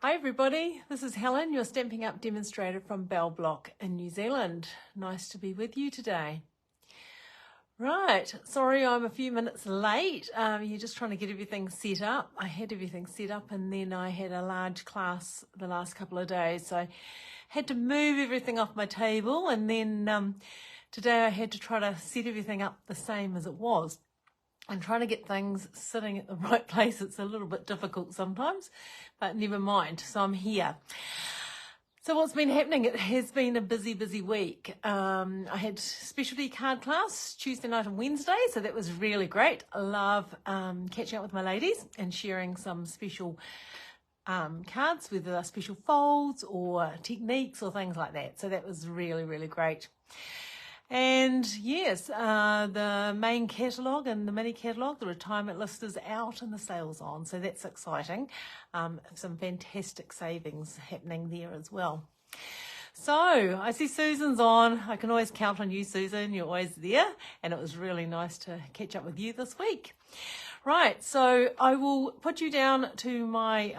Hi everybody, this is Helen, your Stamping Up demonstrator from Bell Block in New Zealand. Nice to be with you today. Right, sorry I'm a few minutes late. You're just trying to get everything set up. I had everything set up and then I had a large class the last couple of days, so I had to move everything off my table, and then today I had to try to set everything up the same as it was. And trying to get things sitting at the right place, it's a little bit difficult sometimes, but never mind. So I'm here. So what's been happening? It has been a busy week. I had specialty card class Tuesday night and Wednesday, so that was really great. I love catching up with my ladies and sharing some special cards, whether they're special folds or techniques or things like that. So that was really great. And yes, the main catalogue and the mini catalogue, the retirement list is out and the sale's on, so that's exciting. Some fantastic savings happening there as well. So I see Susan's on. I can always count on you, Susan. You're always there, and it was really nice to catch up with you this week. Right, so I will put you down to my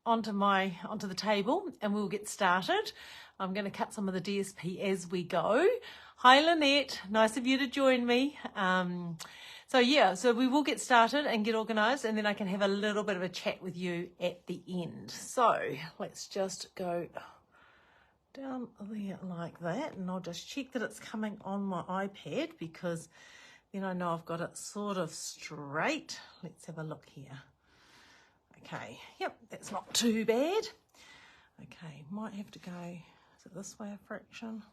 onto the table, and we'll get started. I'm going to cut some of the DSP as we go. Hi Lynette, nice of you to join me. So we will get started and get organised, and then I can have a little bit of a chat with you at the end. So let's just go down there like that, and I'll just check that it's coming on my iPad, because then I know I've got it sort of straight. Let's have a look here. Okay, yep, that's not too bad. Okay, might have to go, is it this way a fraction?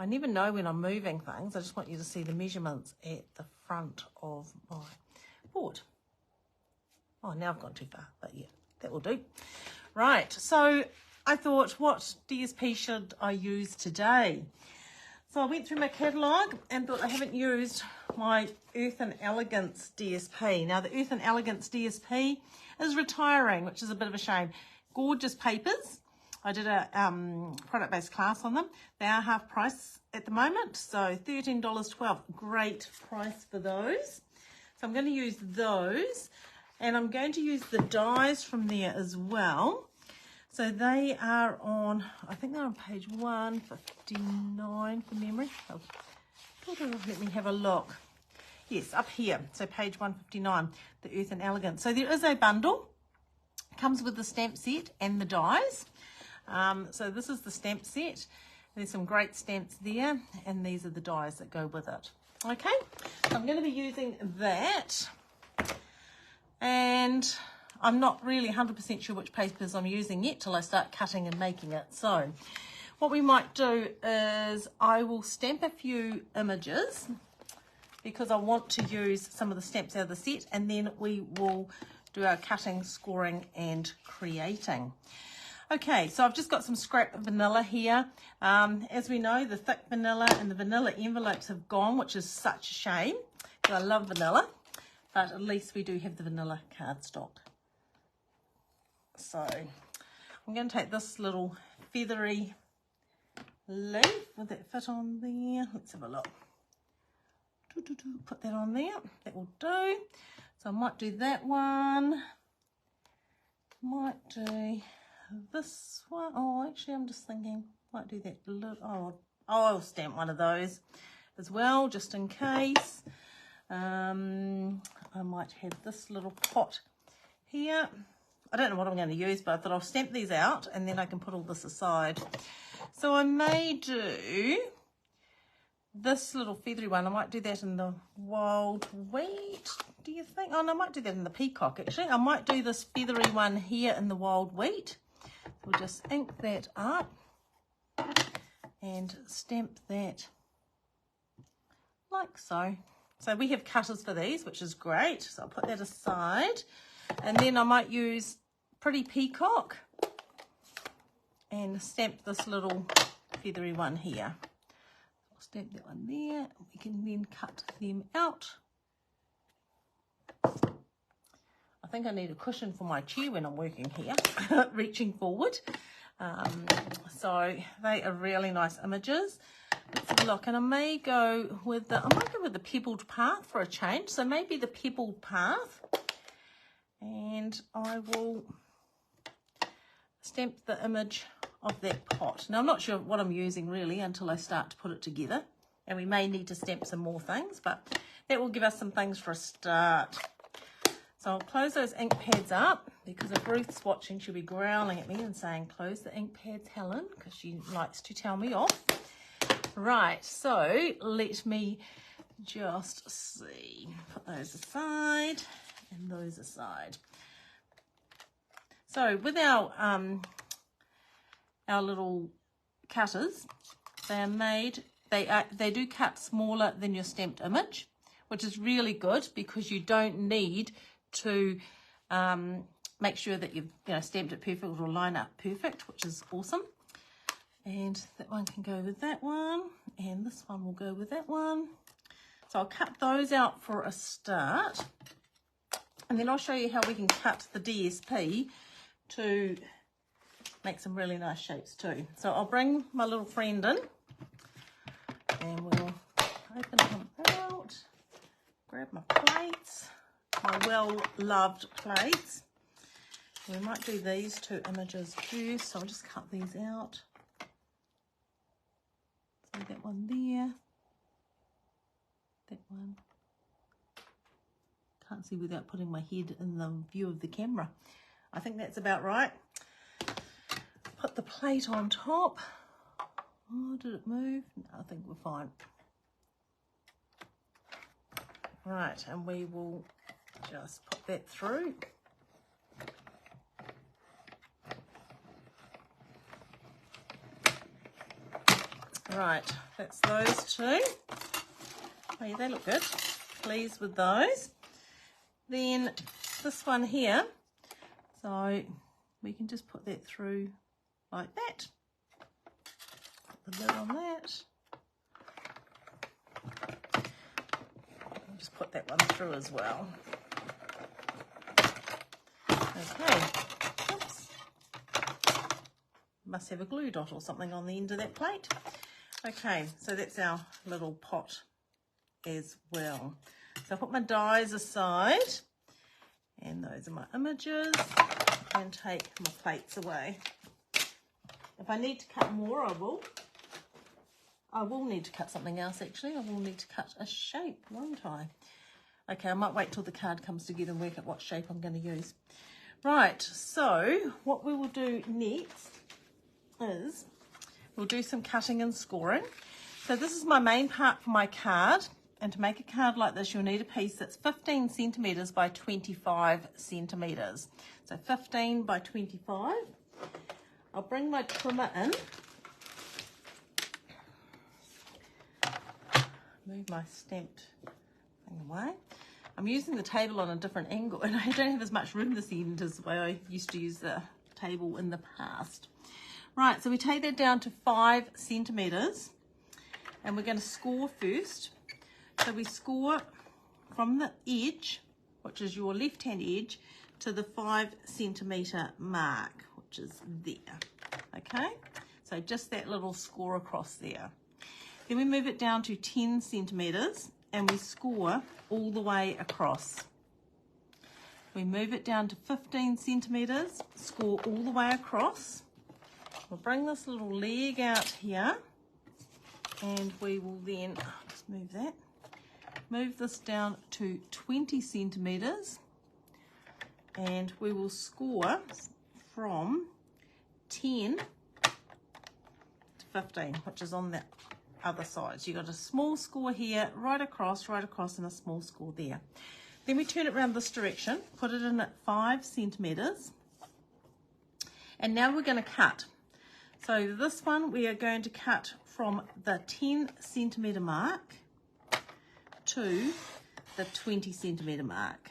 I never know when I'm moving things. I just want you to see the measurements at the front of my board. Oh, now I've gone too far, but yeah, that will do. Right, so I thought, what DSP should I use today? So I went through my catalogue and thought I haven't used my Earthen Elegance DSP. Now the Earthen Elegance DSP is retiring, which is a bit of a shame. Gorgeous papers. I did a product-based class on them. They are half price at the moment, so $13.12. Great price for those. So I'm going to use those, and I'm going to use the dies from there as well. So they are on, I think they're on page 159 from memory. Oh, let me have a look. Yes, up here. So page 159, the Earthen Elegance. So there is a bundle. Comes with the stamp set and the dies. So this is the stamp set. There's some great stamps there, and these are the dies that go with it. Okay, so I'm going to be using that, and I'm not really 100% sure which papers I'm using yet till I start cutting and making it. So what we might do is I will stamp a few images, because I want to use some of the stamps out of the set, and then we will do our cutting, scoring and creating. Okay, so I've just got some scrap vanilla here. As we know, the thick vanilla and the vanilla envelopes have gone, which is such a shame, because I love vanilla, but at least we do have the vanilla cardstock. So I'm going to take this little feathery leaf. Would that fit on there? Let's have a look. Put that on there. That will do. So I might do that one. Might do this one. Oh, actually, I'm just thinking, might do that little. Oh, I'll stamp one of those as well, just in case. I might have this little pot here. I don't know what I'm going to use, but I thought I'll stamp these out, and then I can put all this aside. So I may do this little feathery one. I might do that in the wild wheat, do you think? Oh no, I might do that in the peacock actually. I might do this feathery one here in the wild wheat. We'll just ink that up and stamp that like so. So we have cutters for these, which is great. So I'll put that aside, and then I might use Pretty Peacock and stamp this little feathery one here. Stamp that one there. We can then cut them out. I think I need a cushion for my chair when I'm working here, reaching forward. So they are really nice images. Let's have a look, and I might go with the pebbled path for a change. So maybe the pebbled path, and I will stamp the image of that pot. Now I'm not sure what I'm using really until I start to put it together, and we may need to stamp some more things, but that will give us some things for a start. So I'll close those ink pads up, because if Ruth's watching, she'll be growling at me and saying, close the ink pads, Helen, because she likes to tell me off. Right, so let me just see. Put those aside and those aside. So with our little cutters, they are made, they do cut smaller than your stamped image, which is really good because you don't need to make sure that you've stamped it perfect or line up perfect, which is awesome. And that one can go with that one, and this one will go with that one. So I'll cut those out for a start, and then I'll show you how we can cut the DSP to make some really nice shapes too. So I'll bring my little friend in, and we'll open him out, grab my plates, my well-loved plates. We might do these two images first, so I'll just cut these out. So that one there, that one. Can't see without putting my head in the view of the camera. I think that's about right. Put the plate on top. Oh, did it move? No, I think we're fine. Right, and we will just put that through. Right, that's those two. Oh yeah, they look good. Pleased with those. Then this one here, so we can just put that through like that. Put the lid on that. I'll just put that one through as well. Okay. Oops. Must have a glue dot or something on the end of that plate. Okay, so that's our little pot as well. So I put my dies aside, and those are my images, and take my plates away. If I need to cut more, I will. I will need to cut something else actually. I will need to cut a shape, won't I? Okay, I might wait till the card comes together and work out what shape I'm going to use. Right, so what we will do next is we'll do some cutting and scoring. So this is my main part for my card. And to make a card like this, you'll need a piece that's 15 centimetres by 25 centimetres. So 15 by 25. I'll bring my trimmer in. Move my stamped thing away. I'm using the table on a different angle, and I don't have as much room this end as the way I used to use the table in the past. Right, so we take that down to 5 centimetres, and we're going to score first. So we score from the edge, which is your left-hand edge, to the 5 centimetre mark, which is there. Okay, so just that little score across there. Then we move it down to 10 centimetres, and we score all the way across. We move it down to 15 centimetres, score all the way across. We'll bring this little leg out here, and we will then, just move that, move this down to 20 centimetres, and we will score from 10 to 15, which is on the other side. So you've got a small score here, right across, and a small score there. Then we turn it around this direction, put it in at 5 centimetres, and now we're going to cut. So this one we are going to cut from the 10 centimetre mark to the 20 centimetre mark.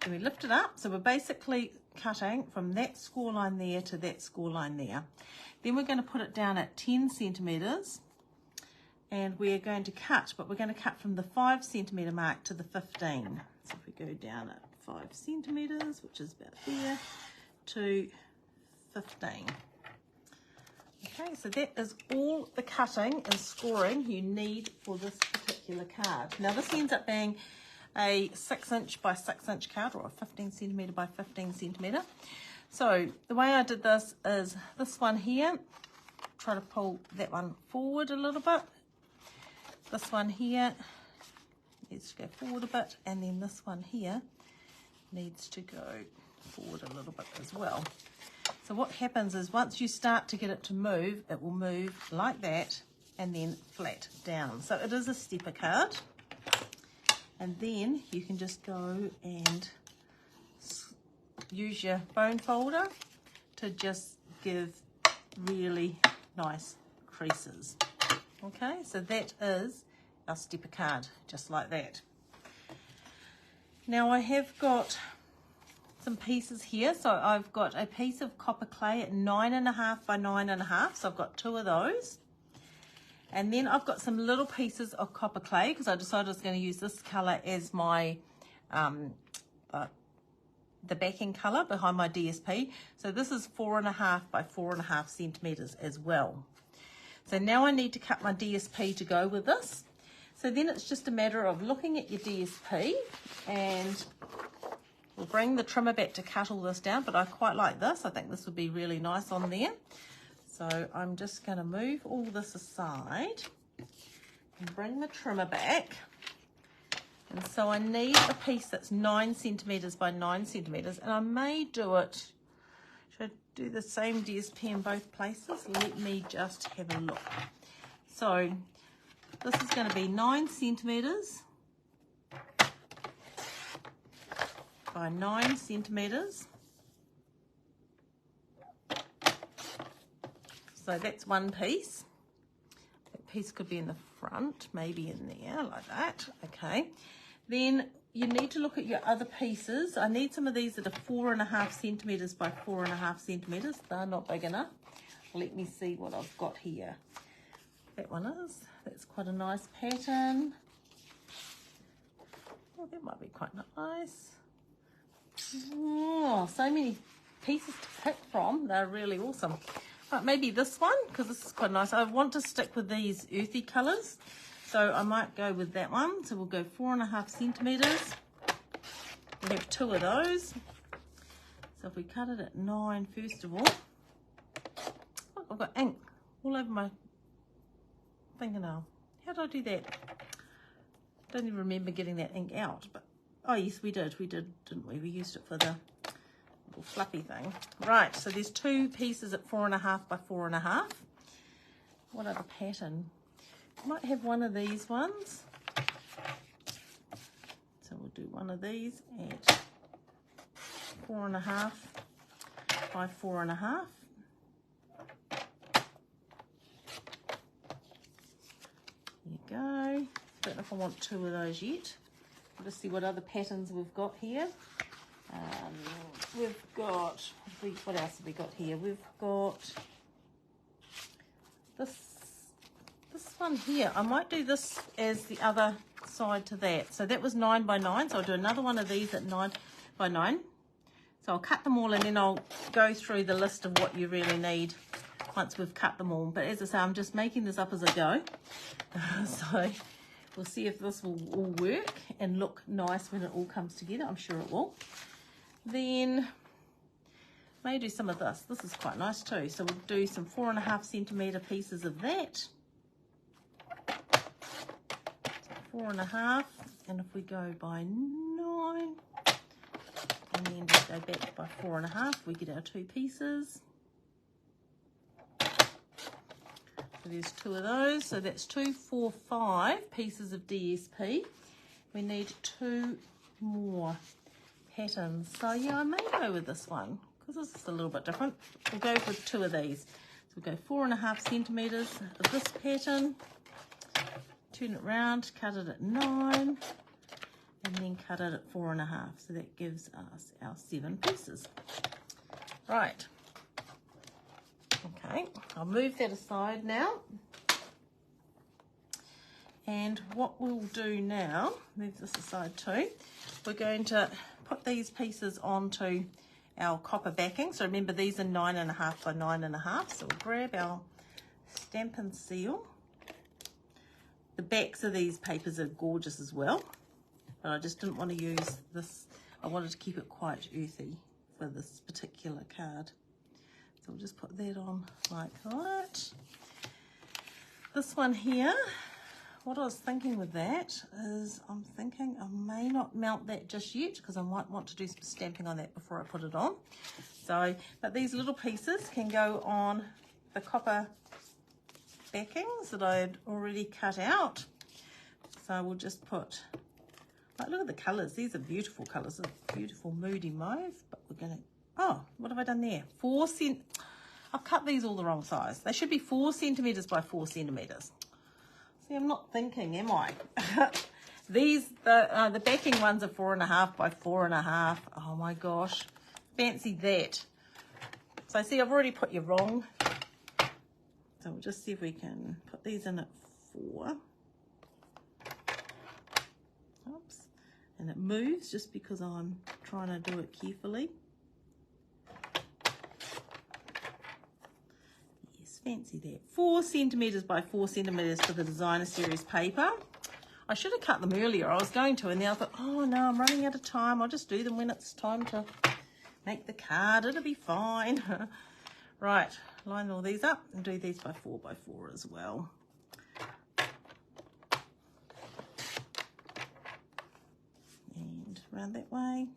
Then we lift it up, so we're basically cutting from that score line there to that score line there. Then we're going to put it down at 10 centimetres, and we're going to cut, but we're going to cut from the 5 centimetre mark to the 15. So if we go down at 5 centimetres, which is about there, to 15. Okay, so that is all the cutting and scoring you need for this particular card. Now this ends up being a 6 inch by 6 inch card, or a 15 centimetre by 15 centimetre. So the way I did this is this one here, try to pull that one forward a little bit. This one here needs to go forward a bit, and then this one here needs to go forward a little bit as well. So what happens is once you start to get it to move, it will move like that and then flat down. So it is a stepper card. And then you can just go and use your bone folder to just give really nice creases. Okay, so that is our stepper card, just like that. Now I have got some pieces here. So I've got a piece of copper clay at 9.5 by 9.5. So I've got 2 of those. And then I've got some little pieces of copper clay because I decided I was going to use this colour as my the backing colour behind my DSP. So this is 4.5 by 4.5 centimetres as well. So now I need to cut my DSP to go with this. So then it's just a matter of looking at your DSP, and we'll bring the trimmer back to cut all this down, but I quite like this. I think this would be really nice on there. So I'm just going to move all this aside and bring the trimmer back. And so I need a piece that's 9 centimetres by 9 centimetres, and I may do it. Should I do the same DSP in both places? Let me just have a look. So this is going to be 9 centimetres by 9 centimetres. So that's one piece. That piece could be in the front, maybe in there, like that. Okay. Then you need to look at your other pieces. I need some of these that are 4.5 centimetres by 4.5 centimetres. They're not big enough. Let me see what I've got here. That one is. That's quite a nice pattern. Oh, that might be quite nice. Oh, so many pieces to pick from. They're really awesome. Right, maybe this one, because this is quite nice. I want to stick with these earthy colours, so I might go with that one. So we'll go 4.5 centimetres. We have 2 of those. So if we cut it at 9, first of all, look, I've got ink all over my fingernail. How did I do that? Don't even remember getting that ink out, but oh yes, we did, didn't we? We used it for the little fluffy thing. Right, so there's 2 pieces at 4.5 by 4.5. What other pattern? Might have one of these ones. So we'll do one of these at 4.5 by 4.5. There you go. Don't know if I want 2 of those yet. We'll just see what other patterns we've got here. We've got, what else have we got here? We've got this one here. I might do this as the other side to that. So that was 9 by 9. So I'll do another one of these at 9 by 9. So I'll cut them all and then I'll go through the list of what you really need once we've cut them all. But as I say, I'm just making this up as I go. So we'll see if this will all work and look nice when it all comes together. I'm sure it will. Then may do some of this. This is quite nice too. So we'll do some 4.5 centimetre pieces of that. 4.5, and if we go by 9, and then just go back by 4.5, we get our 2 pieces. So there's 2 of those. So that's 2, 4, 5 pieces of DSP. We need 2 more patterns. So yeah, I may go with this one because this is a little bit different. We'll go with 2 of these. So we'll go 4.5 centimetres of this pattern. Turn it round, cut it at 9, and then cut it at 4.5. So that gives us our 7 pieces. Right. Okay, I'll move that aside now. And what we'll do now, move this aside too, we're going to put these pieces onto our copper backing. So remember, these are 9.5 by 9.5. So we'll grab our Stampin' seal. The backs of these papers are gorgeous as well, but I just didn't want to use this. I wanted to keep it quite earthy. for this particular card. So we'll just put that on like that. This one here, what I was thinking with that is I'm thinking I may not mount that just yet because I might want to do some stamping on that before I put it on. So, but these little pieces can go on the copper backings that I had already cut out. So we'll just put, like, look at the colours. These are beautiful colours. A beautiful moody mauve. But we're going to, oh, what have I done there? I've cut these all the wrong size. They should be 4 centimetres by 4 centimetres. See, I'm not thinking, am I? These, the backing ones are 4.5 by 4.5. Oh my gosh. Fancy that. So see, I've already put you wrong. So we'll just see if we can put these in at 4. Oops. And it moves just because I'm trying to do it carefully. Yes, fancy that. 4 centimetres by 4 centimetres for the designer series paper. I should have cut them earlier. I was going to, and then I thought, oh no, I'm running out of time. I'll just do them when it's time to make the card. It'll be fine. Right, line all these up and do these by 4 by 4 as well. And around that way,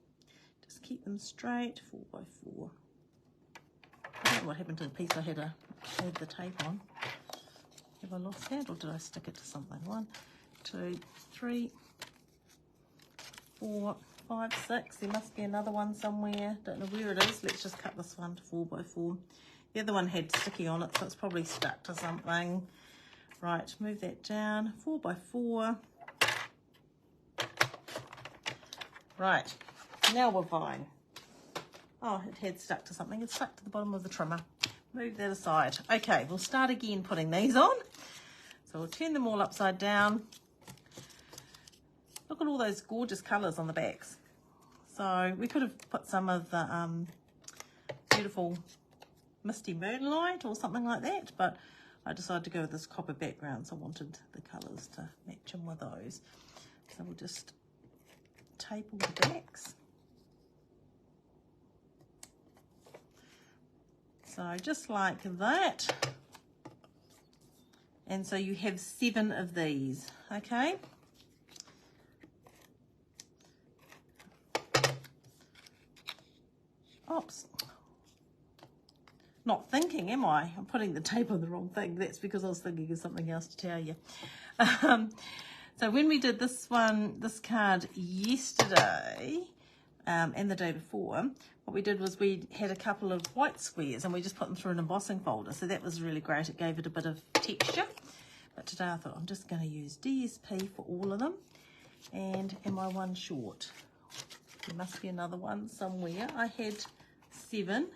just keep them straight, 4 by 4. I don't know what happened to the piece I had the tape on. Have I lost that or did I stick it to something? 1, 2, 3, 4, 5, 6. There must be another one somewhere. Don't know where it is. Let's just cut this one to 4 by 4. The other one had sticky on it, so it's probably stuck to something. Right, move that down. 4 by 4. Right, now we're fine. Oh, it had stuck to something. It's stuck to the bottom of the trimmer. Move that aside. Okay, we'll start again putting these on. So we'll turn them all upside down. Look at all those gorgeous colours on the backs. So we could have put some of the beautiful misty moonlight or something like that, but I decided to go with this copper background, so I wanted the colours to match in with those. So we'll just tape all the backs. So just like that. And so you have 7 of these, okay? Oops. Not thinking, am I? I'm putting the tape on the wrong thing. That's because I was thinking of something else to tell you. So when we did this card yesterday and the day before, what we did was we had a couple of white squares and we just put them through an embossing folder. So that was really great. It gave it a bit of texture. But today I thought I'm just going to use DSP for all of them. And am I one short? There must be another one somewhere. I had 7.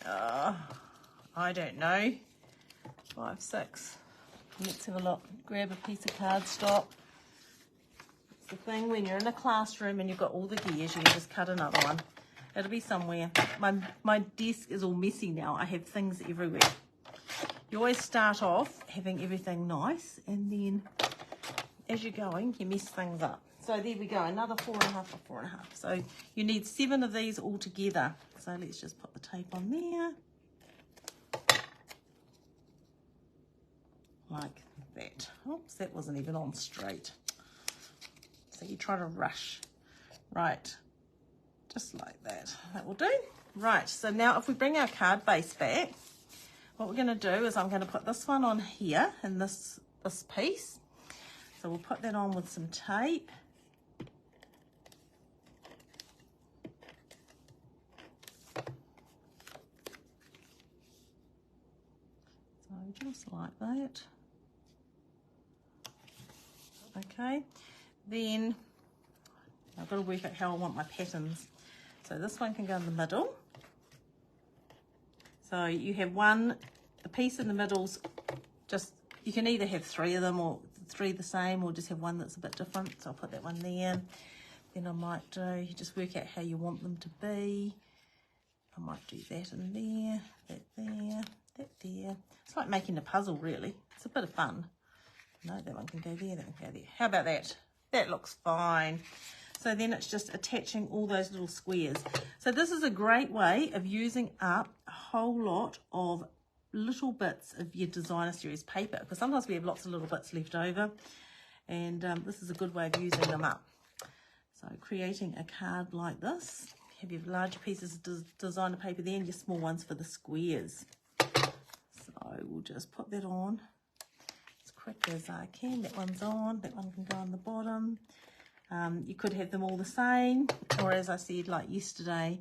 I don't know. 5, 6. Let's have a look. Grab a piece of cardstock. It's the thing when you're in a classroom and you've got all the gears, you can just cut another one. It'll be somewhere. My desk is all messy now. I have things everywhere. You always start off having everything nice, and then as you're going, you mess things up. So there we go, another 4.5 by 4.5. So you need 7 of these all together. So let's just put the tape on there. Like that. Oops, that wasn't even on straight. So you try to rush. Right, just like that. That will do. Right, so now if we bring our card base back, what we're going to do is I'm going to put this one on here in this piece. So we'll put that on with some tape. So just like that. Okay, then I've got to work out how I want my patterns. So this one can go in the middle. So you have a piece in the middle's just, you can either have 3 of them or 3 the same, or just have one that's a bit different. So I'll put that one there. Then I might do, you just work out how you want them to be. I might do that in there, that there, that there. It's like making a puzzle, really. It's a bit of fun. No, that one can go there, that one can go there. How about that? That looks fine. So then it's just attaching all those little squares. So So this is a great way of using up a whole lot of little bits of your designer series paper, because sometimes we have lots of little bits left over, and this is a good way of using them up. So creating a card like this, have your larger pieces of designer paper there and your small ones for the squares. So we'll just put that on as quick as I can. That one's on, that one can go on the bottom. You could have them all the same, or as I said, like yesterday,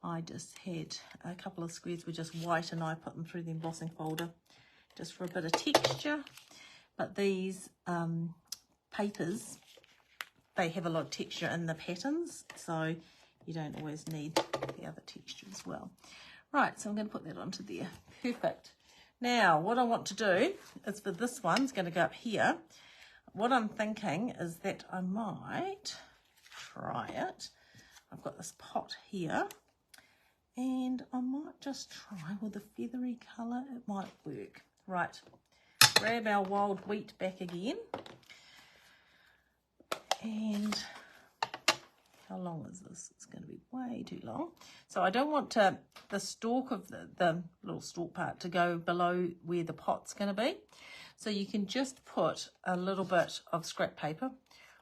I just had a couple of squares were just white and I put them through the embossing folder just for a bit of texture. But these papers, they have a lot of texture in the patterns, so you don't always need the other texture as well. Right, so I'm going to put that onto there. Perfect. Now, what I want to do is for this one, it's going to go up here. What I'm thinking is that I might try it. I've got this pot here, and I might just try with a feathery colour. It might work. Right, grab our wild wheat back again. And how long is this? It's going to be way too long. So I don't want the stalk of the little stalk part to go below where the pot's going to be. So you can just put a little bit of scrap paper,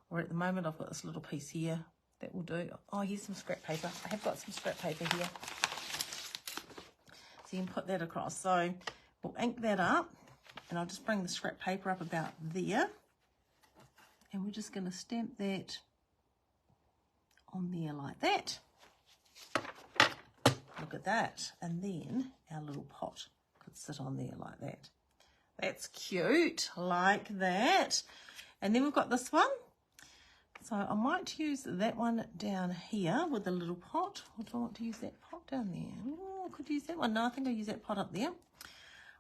or at the moment I've got this little piece here that will do. Oh, here's some scrap paper. I have got some scrap paper here. So you can put that across. So we'll ink that up, and I'll just bring the scrap paper up about there. And we're just going to stamp that on there like that. Look at that. And then our little pot could sit on there like that. That's cute, like that. And then we've got this one. So I might use that one down here with the little pot. Or do I want to use that pot down there? Oh, I could use that one. No, I think I'll use that pot up there.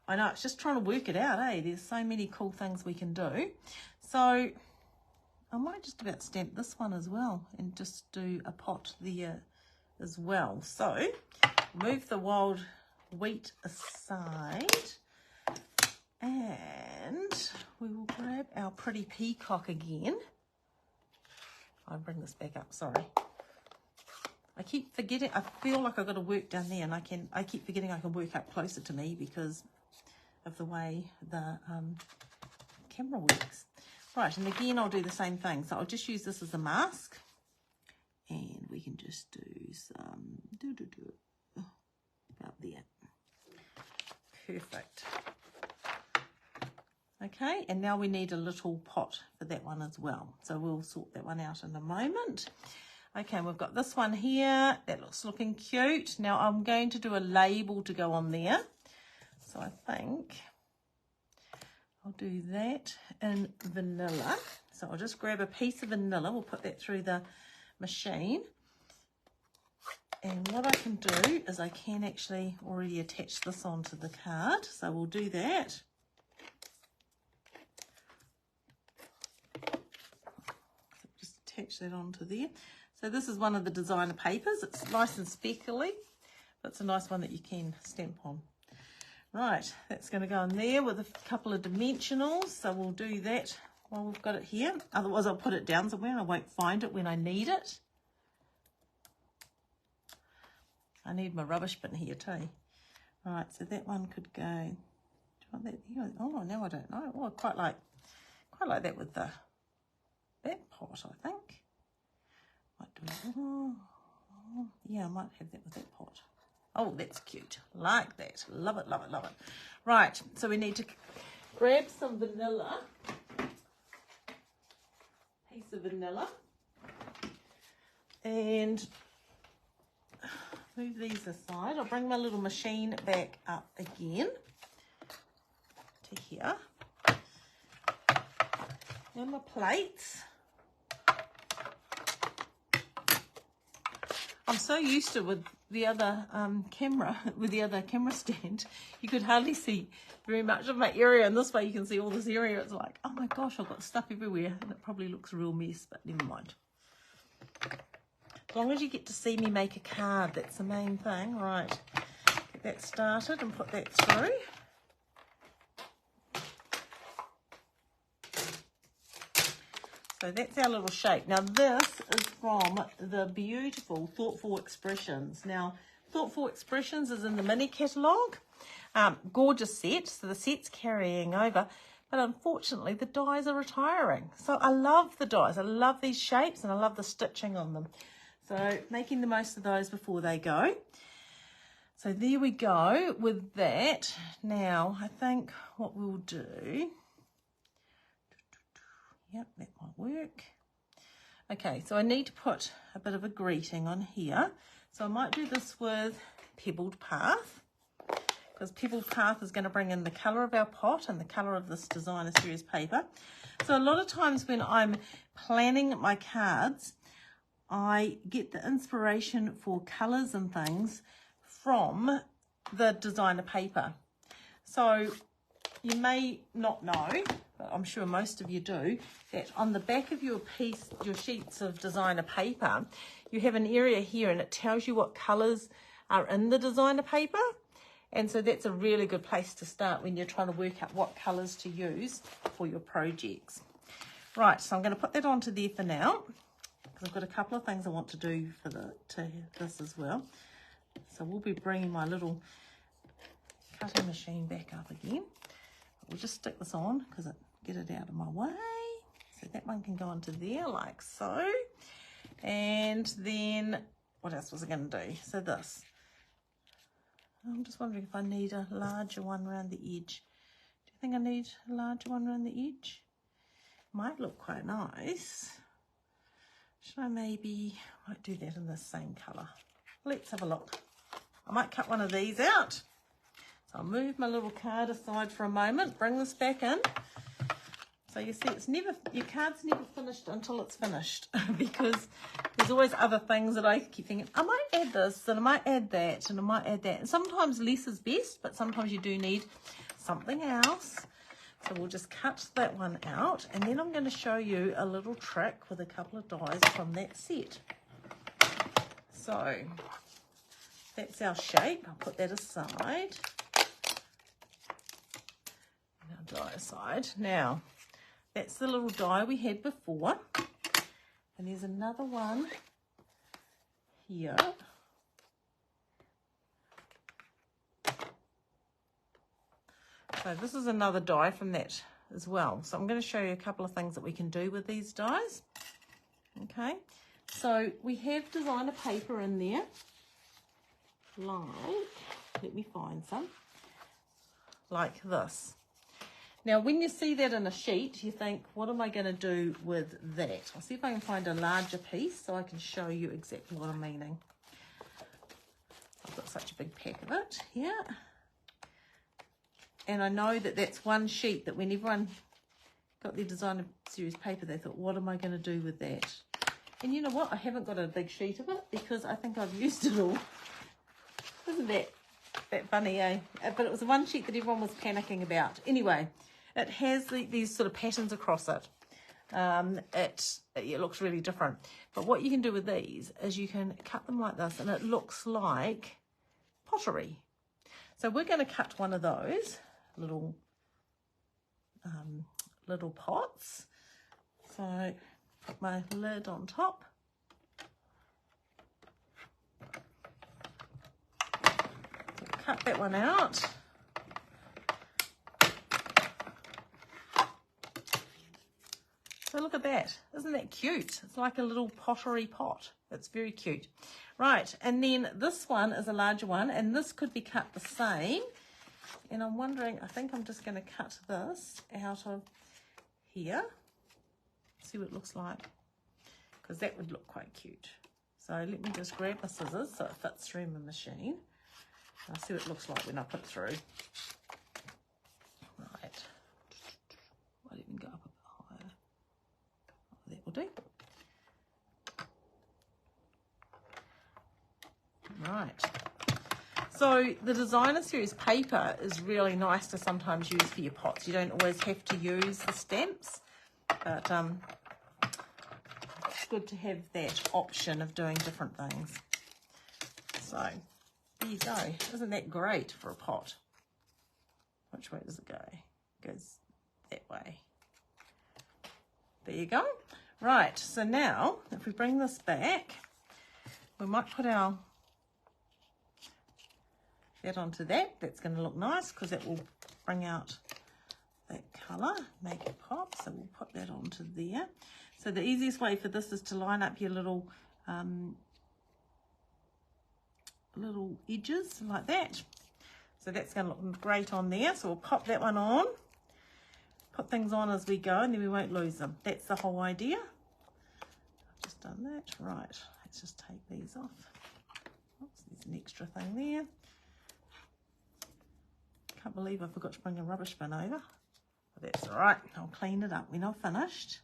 I know, it's just trying to work it out, eh? There's so many cool things we can do. So I might just about stamp this one as well and just do a pot there as well. So move the wild wheat aside, and we will grab our pretty peacock again. I'll bring this back up, sorry. I keep forgetting, I feel like I've got to work down there, and I keep forgetting I can work up closer to me because of the way the camera works. Right, and again I'll do the same thing. So I'll just use this as a mask, and we can just do some about there. Perfect. Okay, and now we need a little pot for that one as well. So we'll sort that one out in a moment. Okay, and we've got this one here. That looking cute. Now I'm going to do a label to go on there. So I think I'll do that in vanilla. So I'll just grab a piece of vanilla. We'll put that through the machine. And what I can do is I can actually already attach this onto the card. So we'll do that. Just attach that onto there. So this is one of the designer papers. It's nice and speckly, but it's a nice one that you can stamp on. Right, that's going to go in there with a couple of dimensionals. So we'll do that while we've got it here. Otherwise I'll put it down somewhere and I won't find it when I need it. I need my rubbish bin here too. Right, so that one could go. Do you want that here? Oh, now I don't know. Oh, I quite like that with that pot, I think. Might do it. Oh, yeah, I might have that with that pot. Oh, that's cute. Like that. Love it, love it, love it. Right, so we need to grab some vanilla. Piece of vanilla. And move these aside. I'll bring my little machine back up again to here. And my plates. I'm so used to with the other camera stand, you could hardly see very much of my area, and this way you can see all this area. It's like, oh my gosh, I've got stuff everywhere, and it probably looks a real mess, but never mind. As long as you get to see me make a card, that's the main thing. Right, get that started and put that through. So that's our little shape. Now this is from the beautiful Thoughtful Expressions. Now Thoughtful Expressions is in the mini catalogue. Gorgeous set, so the set's carrying over, but unfortunately the dies are retiring. So I love the dies, I love these shapes, and I love the stitching on them. So making the most of those before they go. So there we go with that. Now I think what we'll do, yep, that might work. Okay, so I need to put a bit of a greeting on here. So I might do this with Pebbled Path, because Pebbled Path is going to bring in the colour of our pot and the colour of this designer series paper. So a lot of times when I'm planning my cards, I get the inspiration for colours and things from the designer paper. So you may not know, but I'm sure most of you do, that on the back of your sheets of designer paper, you have an area here and it tells you what colours are in the designer paper. And so that's a really good place to start when you're trying to work out what colours to use for your projects. Right, so I'm going to put that onto there for now, because I've got a couple of things I want to do for this as well. So we'll be bringing my little cutting machine back up again. We'll just stick this on because get it out of my way. So that one can go onto there like so. And then what else was I going to do? So this. I'm just wondering if I need a larger one around the edge. Do you think I need a larger one around the edge? Might look quite nice. Should I might do that in the same colour? Let's have a look. I might cut one of these out. So I'll move my little card aside for a moment, bring this back in. So you see, your card's never finished until it's finished, because there's always other things that I keep thinking, I might add this, and I might add that, and I might add that. And sometimes less is best, but sometimes you do need something else. So we'll just cut that one out, and then I'm going to show you a little trick with a couple of dies from that set. So that's our shape. I'll put that aside. Our die aside. Now, that's the little die we had before. And there's another one here. So this is another die from that as well. So I'm going to show you a couple of things that we can do with these dies. Okay, so we have designer paper in there. Let me find some. Like this. Now, when you see that in a sheet, you think, what am I going to do with that? I'll see if I can find a larger piece so I can show you exactly what I'm meaning. I've got such a big pack of it here. And I know that that's one sheet that when everyone got their designer series paper, they thought, what am I going to do with that? And you know what? I haven't got a big sheet of it because I think I've used it all. Isn't that funny, eh? But it was the one sheet that everyone was panicking about. Anyway, it has these sort of patterns across it. It looks really different. But what you can do with these is you can cut them like this, and it looks like pottery. So we're going to cut one of those little pots. So put my lid on top. So cut that one out. So look at that. Isn't that cute? It's like a little pottery pot. It's very cute. Right, and then this one is a larger one, and this could be cut the same. And I'm wondering, I think I'm just going to cut this out of here. See what it looks like, because that would look quite cute. So let me just grab my scissors so it fits through my machine. I'll see what it looks like when I put it through. Right. Well, let me go up a bit higher. That will do. Right. So the designer series paper is really nice to sometimes use for your pots. You don't always have to use the stamps, but it's good to have that option of doing different things. So there you go. Isn't that great for a pot? Which way does it go? It goes that way. There you go. Right, so now if we bring this back, we might put that onto that. That's going to look nice because that will bring out that colour, make it pop. So we'll put that onto there. So the easiest way for this is to line up your little edges like that. So that's going to look great on there. So we'll pop that one on, put things on as we go, and then we won't lose them. That's the whole idea. I've just done that. Right, let's just take these off. Oops, there's an extra thing there. Can't believe I forgot to bring a rubbish bin over. But that's all right. I'll clean it up when I've finished.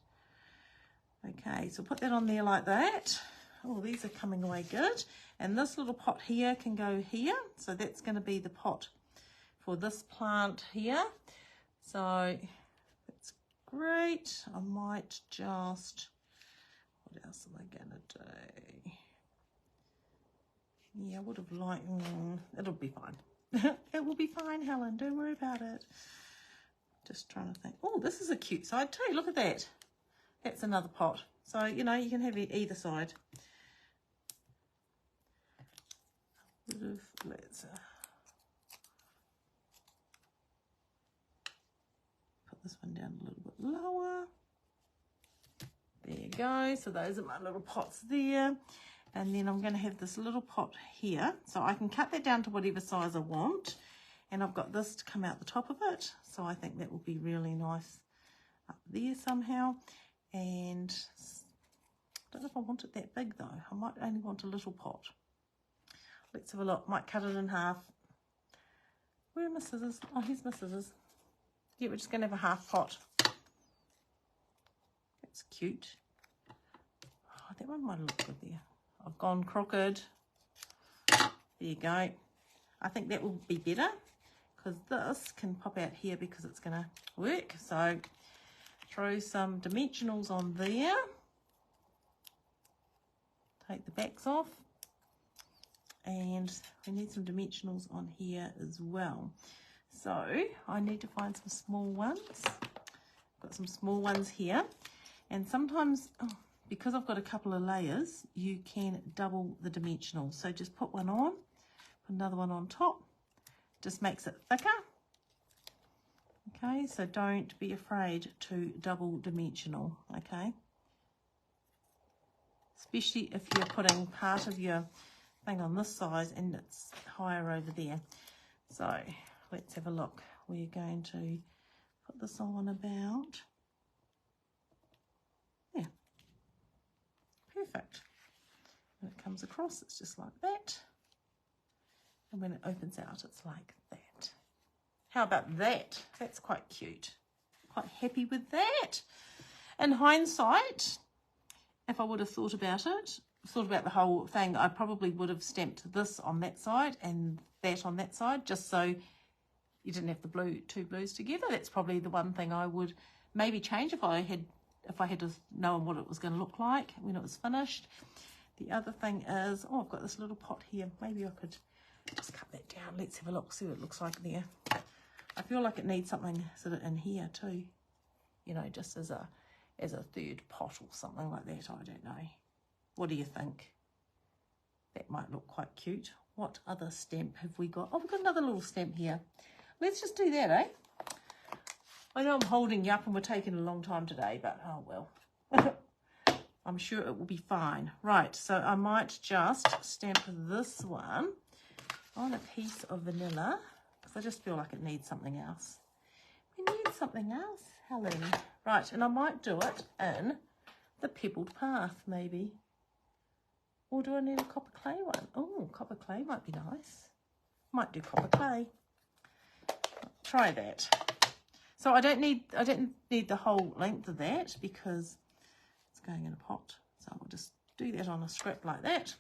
Okay, so put that on there like that. Oh, these are coming away good. And this little pot here can go here. So that's going to be the pot for this plant here. So that's great. I might just, what else am I going to do? Yeah, I would have liked, it'll be fine. It will be fine, Helen. Don't worry about it. Just trying to think. Oh, this is a cute side too. Look at that. That's another pot. So, you know, you can have it either side. Let's put this one down a little bit lower. There you go. So those are my little pots there. And then I'm going to have this little pot here. So I can cut that down to whatever size I want. And I've got this to come out the top of it. So I think that will be really nice up there somehow. And I don't know if I want it that big though. I might only want a little pot. Let's have a look. Might cut it in half. Where are my scissors? Oh, here's my scissors. Yeah, we're just going to have a half pot. That's cute. Oh, that one might look good there. I've gone crooked. There you go. I think that will be better because this can pop out here because it's going to work. So throw some dimensionals on there. Take the backs off. And we need some dimensionals on here as well. So I need to find some small ones. Got some small ones here. And sometimes, because I've got a couple of layers, you can double the dimensionals. So just put one on, put another one on top. Just makes it thicker. Okay, so don't be afraid to double dimensional, okay? Especially if you're putting part of your thing on this size and it's higher over there. So let's have a look. We're going to put this on about, yeah, perfect. When it comes across, it's just like that. And when it opens out, it's like that. How about that? That's quite cute. Quite happy with that. In hindsight, if I would have thought about it, thought about the whole thing, I probably would have stamped this on that side and that on that side, just so you didn't have the two blues together. That's probably the one thing I would maybe change if I had known what it was going to look like when it was finished. The other thing is, oh, I've got this little pot here. Maybe I could just cut that down. Let's have a look, see what it looks like there. I feel like it needs something sort of in here too, you know, just as a third pot or something like that. I don't know. What do you think? That might look quite cute. What other stamp have we got? Oh, we've got another little stamp here. Let's just do that, eh? I know I'm holding you up and we're taking a long time today, but oh well. I'm sure it will be fine. Right, so I might just stamp this one on a piece of vanilla because I just feel like it needs something else. We need something else, Helen. Right, and I might do it in the pebbled path, maybe. Or do I need a copper clay one? Oh, copper clay might be nice. Might do copper clay. Try that. So I didn't need the whole length of that because it's going in a pot. So I'll just do that on a scrap like that.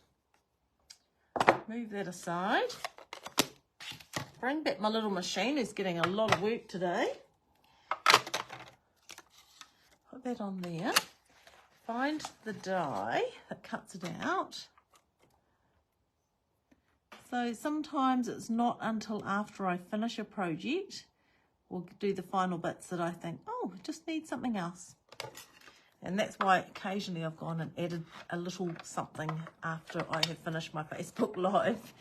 Move that aside. Bring back my little machine who's getting a lot of work today. Put that on there. Find the die that cuts it out. So sometimes it's not until after I finish a project or do the final bits that I think, oh, it just needs something else. And that's why occasionally I've gone and added a little something after I have finished my Facebook Live.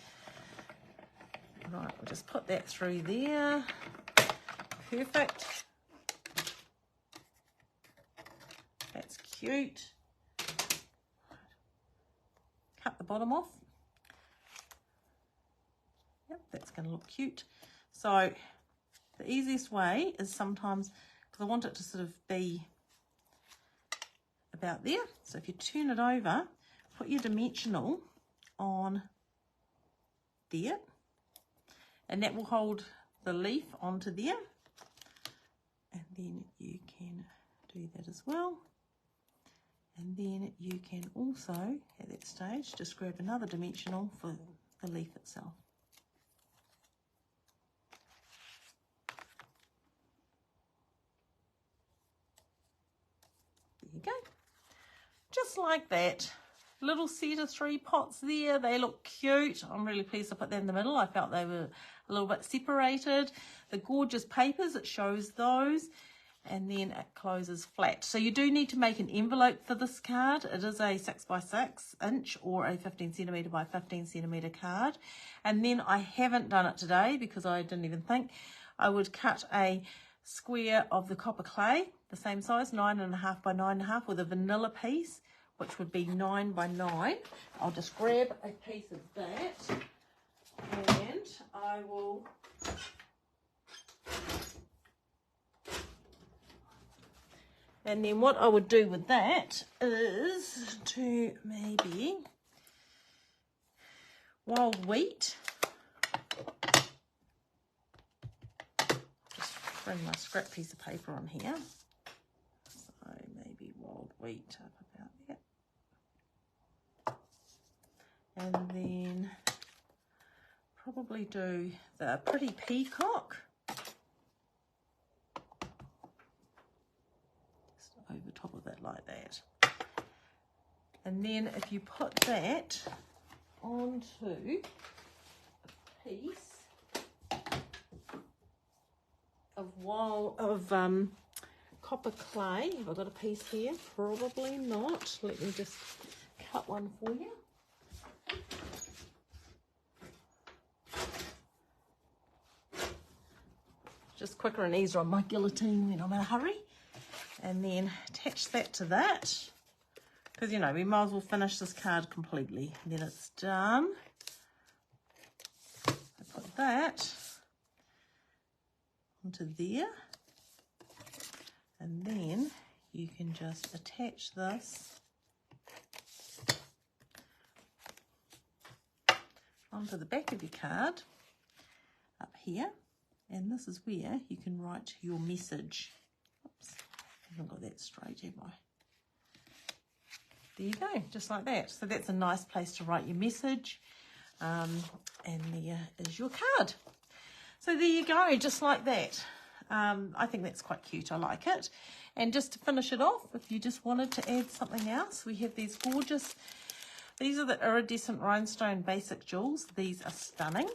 Right, we'll just put that through there. Perfect. That's cute. Cut the bottom off. Yep, that's going to look cute. So the easiest way is sometimes, because I want it to sort of be about there. So if you turn it over, put your dimensional on there, and that will hold the leaf onto there. And then you can do that as well. And then you can also, at that stage, just grab another dimensional for the leaf itself. There you go. Just like that. Little set of 3 pots there. They look cute. I'm really pleased to put that in the middle. I felt they were a little bit separated. The gorgeous papers, it shows those. And then it closes flat. So you do need to make an envelope for this card. It is a 6 by 6 inch or a 15 centimetre by 15 centimetre card. And then I haven't done it today because I didn't even think. I would cut a square of the copper clay, the same size, 9.5 by 9.5, with a vanilla piece, which would be 9 by 9. I'll just grab a piece of that and I will and then what I would do with that is to maybe wild wheat. Just bring my scrap piece of paper on here. So maybe wild wheat up about there. And then probably do the pretty peacock. Over top of it like that. And then if you put that onto a piece of copper clay. Have I got a piece here? Probably not. Let me just cut one for you. Just quicker and easier on my guillotine when I'm in a hurry. And then attach that to that, because you know we might as well finish this card completely. And then it's done. I put that onto there, and then you can just attach this onto the back of your card up here, and this is where you can write your message. Oops. I haven't got that straight, have I? There you go, just like that. So that's a nice place to write your message. And there is your card. So there you go, just like that. I think that's quite cute, I like it. And just to finish it off, if you just wanted to add something else, we have these gorgeous, these are the iridescent rhinestone basic jewels. These are stunning.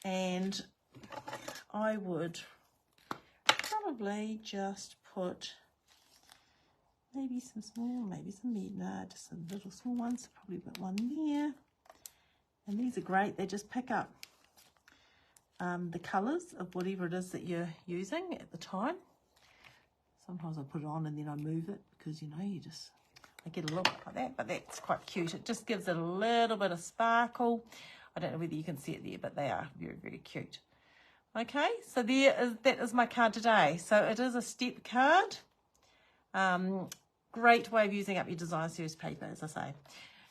And I would probably just put maybe some small, maybe some midnight, just some little small ones, probably put one there. And these are great, they just pick up the colours of whatever it is that you're using at the time. Sometimes I put it on and then I move it because, you know, I get a little bit like that, but that's quite cute. It just gives it a little bit of sparkle. I don't know whether you can see it there, but they are very, very cute. Okay, so that is my card today. So it is a step card. Great way of using up your design series paper, as I say.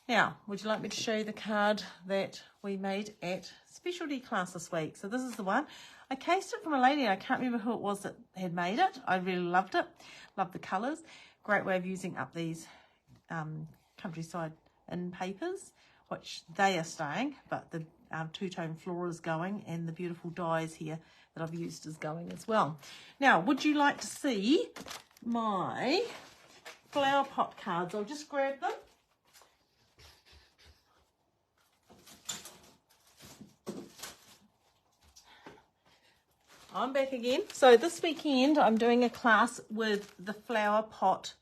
Now, would you like me to show you the card that we made at specialty class this week? So this is the one. I cased it from a lady. I can't remember who it was that had made it. I really loved it. Loved the colours. Great way of using up these countryside in papers, which they are staying, but the two-tone floor is going, and the beautiful dyes here that I've used is going as well. Now, would you like to see my flower pot cards? I'll just grab them. I'm back again. So this weekend I'm doing a class with the flower pot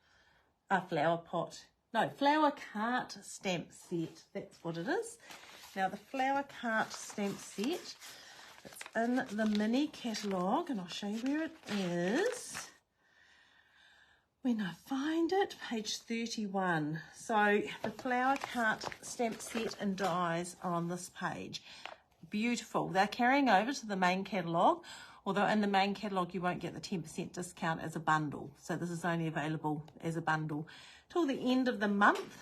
flower pot. No, flower cart stamp set. That's what it is. Now the flower cart stamp set, it's in the mini catalogue, and I'll show you where it is when I find it, page 31. So the flower cart stamp set and dies are on this page. Beautiful. They're carrying over to the main catalogue, although in the main catalogue you won't get the 10% discount as a bundle. So this is only available as a bundle till the end of the month.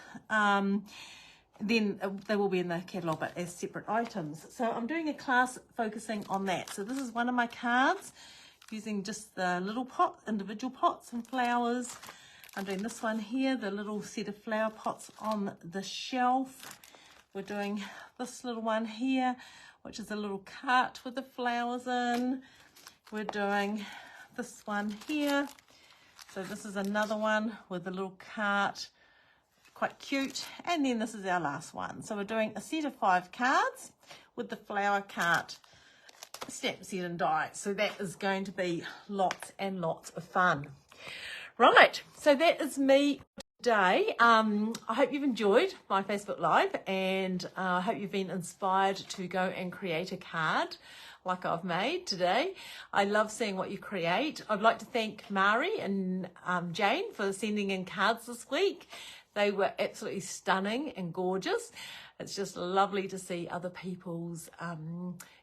Then they will be in the catalogue but as separate items. So I'm doing a class focusing on that. So this is one of my cards using just the little pot, individual pots and flowers. I'm doing this one here, the little set of flower pots on the shelf. We're doing this little one here, which is a little cart with the flowers in. We're doing this one here. So this is another one with a little cart, quite cute. And then this is our last one. So we're doing a set of 5 cards with the flower cart stamp set and die. So that is going to be lots and lots of fun. Right, so that is me today. I hope you've enjoyed my Facebook Live, and I hope you've been inspired to go and create a card like I've made today. I love seeing what you create. I'd like to thank Mari and Jane for sending in cards this week. They were absolutely stunning and gorgeous. It's just lovely to see other people's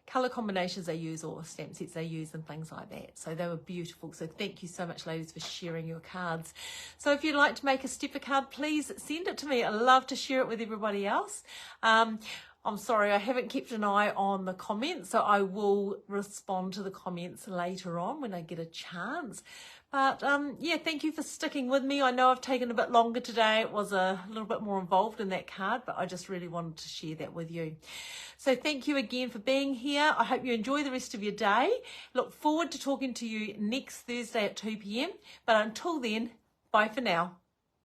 colour combinations they use or stamp sets they use and things like that. So they were beautiful. So thank you so much, ladies, for sharing your cards. So if you'd like to make a stepper card, please send it to me. I'd love to share it with everybody else. I'm sorry, I haven't kept an eye on the comments, so I will respond to the comments later on when I get a chance. But yeah, thank you for sticking with me. I know I've taken a bit longer today. It was a little bit more involved in that card, but I just really wanted to share that with you. So thank you again for being here. I hope you enjoy the rest of your day. Look forward to talking to you next Thursday at 2 p.m. But until then, bye for now.